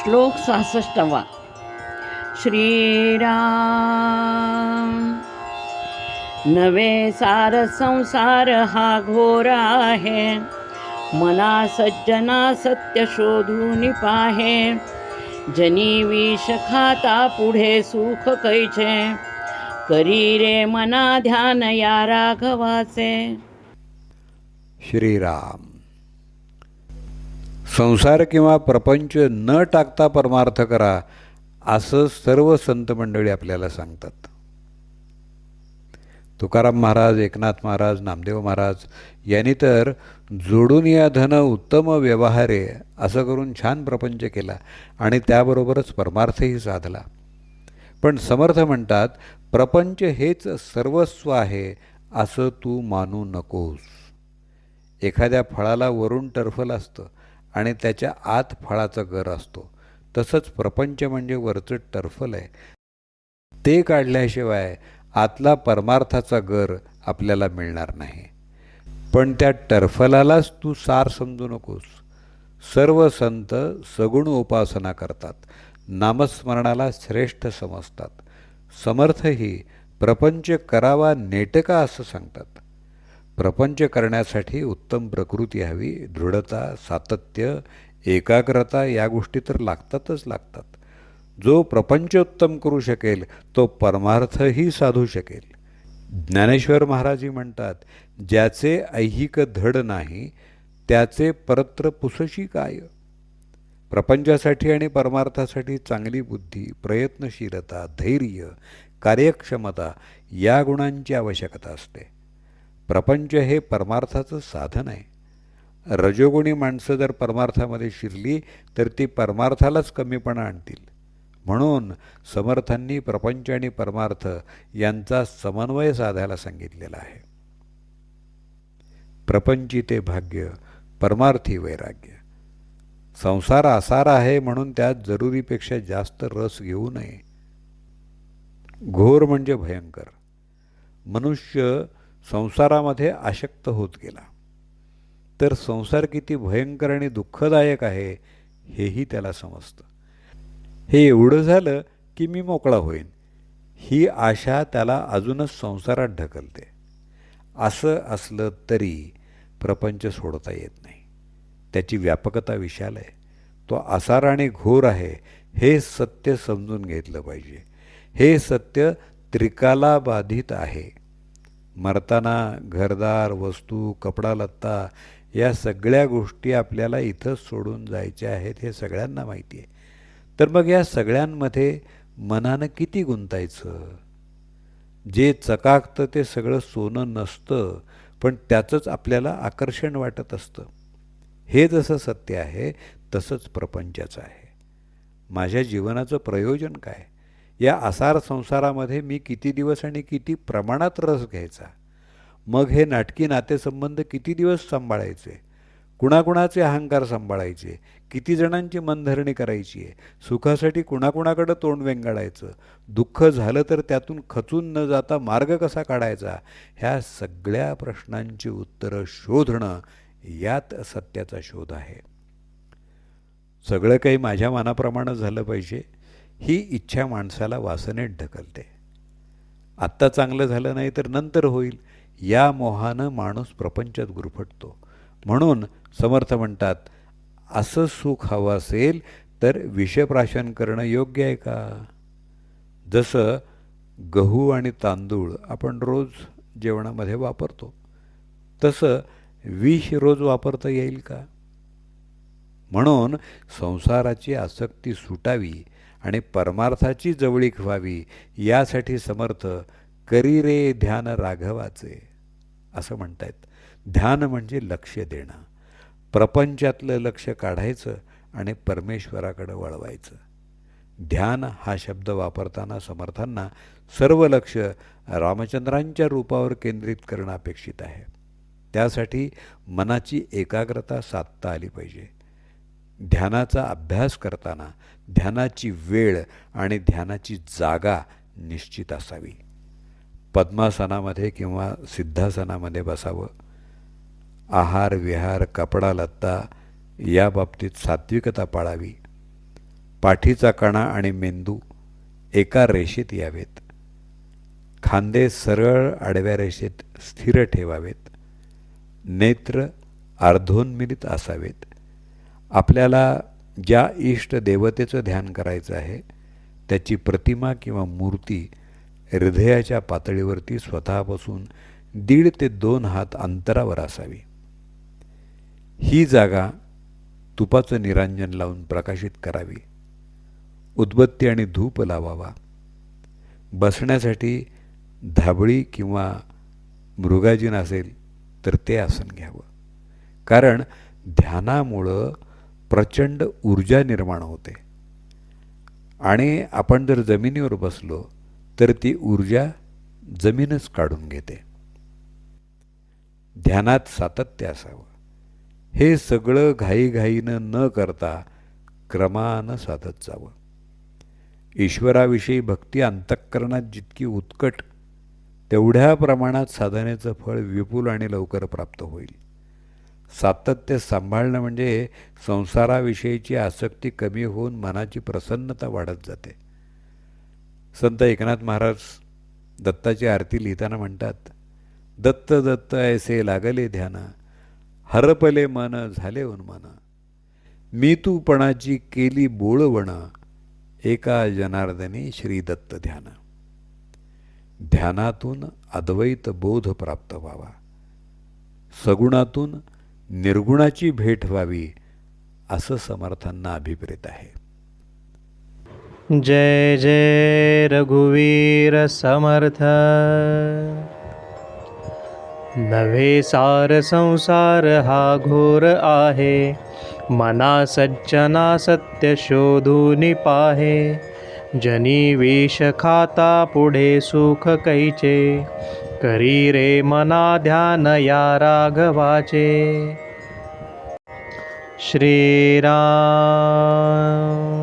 श्लोक 66वा. श्रीराम. नवे सार संसार हा घोर आहे, मना सज्जना सत्य शोधून पाहे. जनी विष खाता पुढे सुख कैचे, करी रे मना ध्यान या राघवाचे. श्रीराम. संसार किंवा प्रपंच न टाकता परमार्थ करा, असं सर्व संत मंडळी आपल्याला सांगतात. तुकाराम महाराज, एकनाथ महाराज, नामदेव महाराज यांनी तर जोडून या धन उत्तम व्यवहारे असं करून छान प्रपंच केला आणि त्याबरोबरच परमार्थही साधला. पण समर्थ म्हणतात, प्रपंच हेच सर्वस्व आहे असं तू मानू नकोस. एखाद्या फळाला वरून टरफल असतं आणि त्याच्या आत फळाचा गर असतो, तसंच प्रपंच म्हणजे वरचं टरफल आहे. ते काढल्याशिवाय आतला परमार्थाचा गर आपल्याला मिळणार नाही. पण त्या टरफलालाच तू सार समजू नकोस. सर्व संत सगुण उपासना करतात, नामस्मरणाला श्रेष्ठ समजतात. समर्थही प्रपंच करावा नेटका असं सांगतात. प्रपंच करण्यासाठी उत्तम प्रकृती हवी, दृढता, सातत्य, एकाग्रता या गोष्टी तर लागतातच लागतात. जो प्रपंच उत्तम करू शकेल तो परमार्थही साधू शकेल. ज्ञानेश्वर महाराजही म्हणतात, ज्याचे ऐहिक धड नाही त्याचे परत्र पुसशी काय. प्रपंचासाठी आणि परमार्थासाठी चांगली बुद्धी, प्रयत्नशीलता, धैर्य, कार्यक्षमता या गुणांची आवश्यकता असते. प्रपंच हे परमार्थाचं साधन आहे. रजोगुणी माणसं जर परमार्थामध्ये शिरली तर ती परमार्थालाच कमीपणा आणतील. म्हणून समर्थांनी प्रपंच आणि परमार्थ यांचा समन्वय साधायला सांगितलेला आहे. प्रपंची ते भाग्य, परमार्थी वैराग्य. संसार आसार आहे म्हणून त्यात जरुरीपेक्षा जास्त रस घेऊ नये. घोर म्हणजे भयंकर. मनुष्य संसारामध्ये आसक्त होत गेला तर संसार किती भयंकर आणि दुःखदायक आहे हेही त्याला समजतं. हे एवढं झालं की मी मोकळा होईन, ही आशा त्याला अजूनच संसारात ढकलते. असं असलं तरी प्रपंच सोडता येत नाही. त्याची व्यापकता विशाल आहे. तो आसार आणि घोर आहे हे सत्य समजून घेतलं पाहिजे. हे सत्य त्रिकाला बाधित आहे. मरताना घरदार, वस्तू, कपडा लत्ता या सगळ्या गोष्टी आपल्याला इथंच सोडून जायच्या आहेत हे सगळ्यांना माहिती आहे. तर मग या सगळ्यांमध्ये मनानं किती गुंतायचं. जे चकाकतं ते सगळं सोनं नसतं, पण त्याचंच आपल्याला आकर्षण वाटत असतं. हे जसं सत्य आहे तसंच प्रपंचाचं आहे. माझ्या जीवनाचं प्रयोजन काय. या आसार संसारामध्ये मी किती दिवस आणि किती प्रमाणात रस घ्यायचा. मग हे नाटकी नातेसंबंध किती दिवस सांभाळायचे. कुणाकुणाचे अहंकार सांभाळायचे. किती जणांची मनधरणी करायची आहे. सुखासाठी कुणाकुणाकडं तोंड वेंगाळायचं. दुःख झालं तर त्यातून खचून न जाता मार्ग कसा काढायचा. ह्या सगळ्या प्रश्नांची उत्तरं शोधणं यात सत्याचा शोध आहे. सगळं काही माझ्या मनाप्रमाणे झालं पाहिजे ही इच्छा माणसाला वासनेत ढकलते. आत्ता चांगलं झालं नाही तर नंतर होईल या मोहानं माणूस प्रपंचात गुरफटतो. म्हणून समर्थ म्हणतात, असं सुख हवं असेल तर विषप्राशन करणं योग्य आहे का. जसं गहू आणि तांदूळ आपण रोज जेवणामध्ये वापरतो, तसं विष रोज वापरता येईल का. म्हणून संसाराची आसक्ती सुटावी आणि परमार्थाची जवळीक व्हावी यासाठी समर्थ करी रे ध्यान राघवाचे असं म्हणतायत. ध्यान म्हणजे लक्ष देणं. प्रपंचातलं लक्ष काढायचं आणि परमेश्वराकडे वळवायचं. ध्यान हा शब्द वापरताना समर्थांना सर्व लक्ष रामचंद्रांच्या रूपावर केंद्रित करणं अपेक्षित आहे. त्यासाठी मनाची एकाग्रता साधता आली पाहिजे. ध्यानाचा अभ्यास करताना ध्यानाची वेळ आणि ध्यानाची जागा निश्चित असावी. पद्मासनामध्ये किंवा सिद्धासनामध्ये बसावं. आहार विहार, कपडा लत्ता या बाबतीत सात्विकता पाळावी. पाठीचा कणा आणि मेंदू एका रेषेत यावेत. खांदे सरळ आडव्या रेषेत स्थिर ठेवावेत. नेत्र अर्धोन्मिलित असावेत. आपल्याला ज्या इष्ट देवतेचं ध्यान करायचं आहे त्याची प्रतिमा किंवा मूर्ती हृदयाच्या पातळीवरती स्वतःपासून 1.5 ते 2 हात अंतरावर असावी. ही जागा तुपाचं निरांजन लावून प्रकाशित करावी. उदबत्ती आणि धूप लावावा. बसण्यासाठी धाबळी किंवा मृगाजीन असेल तर ते आसन घ्यावं. कारण ध्यानामुळं प्रचंड ऊर्जा निर्माण होते आणि आपण जर जमिनीवर बसलो तर ती ऊर्जा जमीनच काढून घेते. ध्यानात सातत्य असावं. हे सगळं घाईघाईनं न करता क्रमानं साधत जावं. ईश्वराविषयी भक्ती अंतःकरणात जितकी उत्कट तेवढ्या प्रमाणात साधनेचं फळ विपुल आणि लवकर प्राप्त होईल. सातत्य सांभाळणं म्हणजे संसाराविषयीची आसक्ती कमी होऊन मनाची प्रसन्नता वाढत जाते. संत एकनाथ महाराज दत्ताची आरती लिहिताना म्हणतात, दत्त दत्त ऐसे लागले ध्यान, हरपले मन झाले उन्मन, मी तूपणाची केली बोळवण, एका जनार्दनी श्री दत्त ध्यान. ध्यानातून अद्वैत बोध प्राप्त व्हावा. सगुणातून निर्गुणाची भेट व्हावी असं समर्थांना अभिप्रेत आहे. जय जय रघुवीर समर्थ. नव्हे सार संसार हा घोर आहे, मना सज्जना सत्य शोधून पाहे. जनी विष खाता पुढे सुख कैचे, करी रे मना ध्यान या राघवाचे. श्रीराम.